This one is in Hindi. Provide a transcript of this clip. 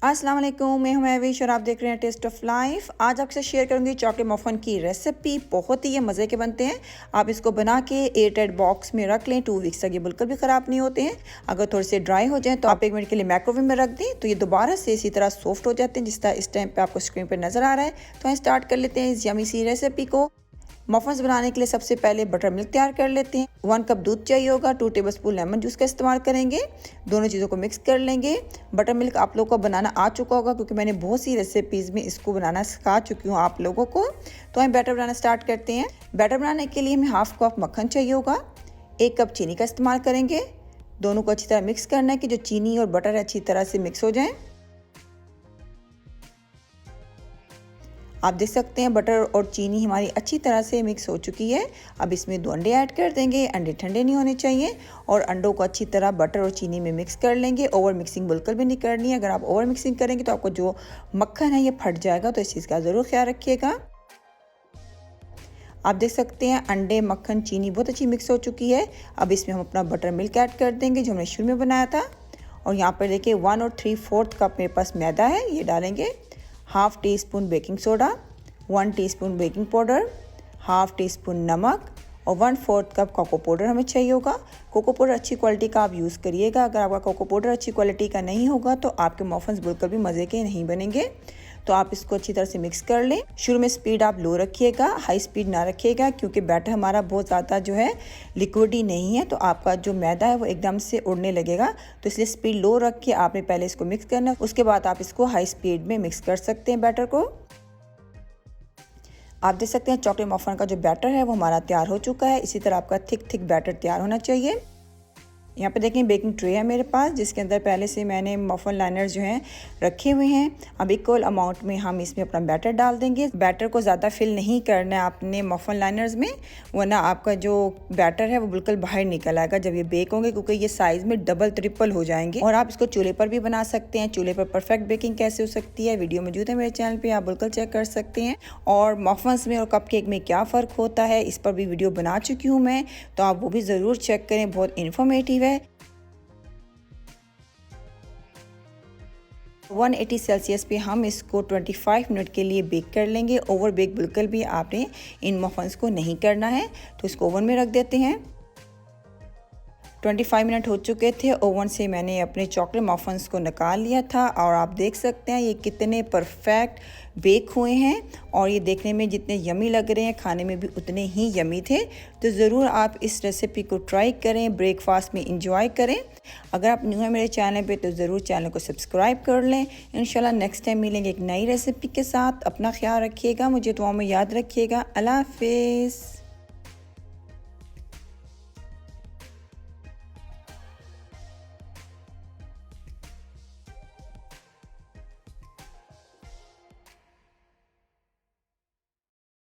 अस्सलाम वालेकुम, मैं हूं महविश और आप देख रहे हैं टेस्ट ऑफ लाइफ। आज आपसे शेयर करूंगी चॉकलेट मफ़न की रेसिपी। बहुत ही ये मज़े के बनते हैं। आप इसको बना के एयर टाइट बॉक्स में रख लें, 2 वीक्स तक ये बिल्कुल भी ख़राब नहीं होते हैं। अगर थोड़े से ड्राई हो जाएं तो आप 1 मिनट के लिए माइक्रोवेव में रख दें तो ये दोबारा से इसी तरह सॉफ्ट हो जाते हैं, जिस तरह इस टाइम पर आपको स्क्रीन पर नज़र आ रहा है। तो हम स्टार्ट कर लेते हैं इस यमी सी रेसिपी को। मफ़न्स बनाने के लिए सबसे पहले बटर मिल्क तैयार कर लेते हैं। 1 कप दूध चाहिए होगा, 2 टेबलस्पून लेमन जूस का इस्तेमाल करेंगे। दोनों चीज़ों को मिक्स कर लेंगे। बटर मिल्क आप लोगों को बनाना आ चुका होगा क्योंकि मैंने बहुत सी रेसिपीज़ में इसको बनाना सिखा चुकी हूँ आप लोगों को। तो हम बैटर बनाना स्टार्ट करते हैं। बैटर बनाने के लिए हमें 1/2 कप मक्खन चाहिए होगा। 1 कप चीनी का इस्तेमाल करेंगे। दोनों को अच्छी तरह मिक्स करना है कि जो चीनी और बटर अच्छी तरह से मिक्स हो जाएँ। आप देख सकते हैं बटर और चीनी हमारी अच्छी तरह से मिक्स हो चुकी है। अब इसमें 2 अंडे ऐड कर देंगे। अंडे ठंडे नहीं होने चाहिए और अंडों को अच्छी तरह बटर और चीनी में मिक्स कर लेंगे। ओवर मिक्सिंग बिल्कुल भी नहीं करनी है। अगर आप ओवर मिक्सिंग करेंगे तो आपको जो मक्खन है ये फट जाएगा, तो इस चीज़ का ज़रूर ख्याल रखिएगा। आप देख सकते हैं अंडे, मक्खन, चीनी बहुत अच्छी मिक्स हो चुकी है। अब इसमें हम अपना बटर मिल्क ऐड कर देंगे जो हमने शुरू में बनाया था। और यहाँ पर देखिए 1 और 3/4 कप मेरे पास मैदा है, ये डालेंगे। 1/2 teaspoon baking soda, 1 teaspoon baking powder, 1/2 teaspoon नमक और 1/4 कप कोको पाउडर हमें चाहिए होगा। कोको पाउडर अच्छी क्वालिटी का आप यूज़ करिएगा। अगर आपका कोको पाउडर अच्छी क्वालिटी का नहीं होगा तो आपके मफ़न्स बिल्कुल भी मज़े के नहीं बनेंगे। तो आप इसको अच्छी तरह से मिक्स कर लें। शुरू में स्पीड आप लो रखिएगा, हाई स्पीड ना रखिएगा क्योंकि बैटर हमारा बहुत ज़्यादा जो है लिक्विडी नहीं है, तो आपका जो मैदा है वो एकदम से उड़ने लगेगा। तो इसलिए स्पीड लो रख के आपने पहले इसको मिक्स करना है, उसके बाद आप इसको हाई स्पीड में मिक्स कर सकते हैं बैटर को। आप देख सकते हैं चॉकलेट मफ़न का जो बैटर है वो हमारा तैयार हो चुका है। इसी तरह आपका थिक बैटर तैयार होना चाहिए। यहाँ पे देखें बेकिंग ट्रे है मेरे पास, जिसके अंदर पहले से मैंने मफ़न लाइनर्स जो हैं रखे हुए हैं। अब इक्वल अमाउंट में हम इसमें अपना बैटर डाल देंगे। बैटर को ज़्यादा फिल नहीं करना है आपने मफ़न लाइनर्स में, वरना आपका जो बैटर है वो बिल्कुल बाहर निकल आएगा जब ये बेक होंगे, क्योंकि ये साइज़ में डबल ट्रिपल हो जाएंगे। और आप इसको चूल्हे पर भी बना सकते हैं। चूल्हे पर परफेक्ट बेकिंग कैसे हो सकती है वीडियो मौजूद है मेरे चैनल पर, आप बिल्कुल चेक कर सकते हैं। और मफ़न्स में और कपकेक में क्या फ़र्क होता है इस पर भी वीडियो बना चुकी हूँ मैं, तो आप वो भी ज़रूर चेक करें, बहुत इन्फॉर्मेटिव है। 180 सेल्सियस पे हम इसको 25 मिनट के लिए बेक कर लेंगे। ओवर बेक बिल्कुल भी आपने इन मफ़न्स को नहीं करना है। तो इसको ओवन में रख देते हैं। 25 मिनट हो चुके थे। ओवन से मैंने अपने चॉकलेट मफ़न्स को निकाल लिया था और आप देख सकते हैं ये कितने परफेक्ट बेक हुए हैं और ये देखने में जितने यमी लग रहे हैं खाने में भी उतने ही यमी थे। तो ज़रूर आप इस रेसिपी को ट्राई करें, ब्रेकफास्ट में इंजॉय करें। अगर आप न्यू हैं मेरे चैनल पे तो ज़रूर चैनल को सब्सक्राइब कर लें। इंशाल्लाह नेक्स्ट टाइम मिलेंगे एक नई रेसिपी के साथ। अपना ख्याल रखिएगा, मुझे दुआओं में याद रखिएगा। अल्लाह हाफ़िज़।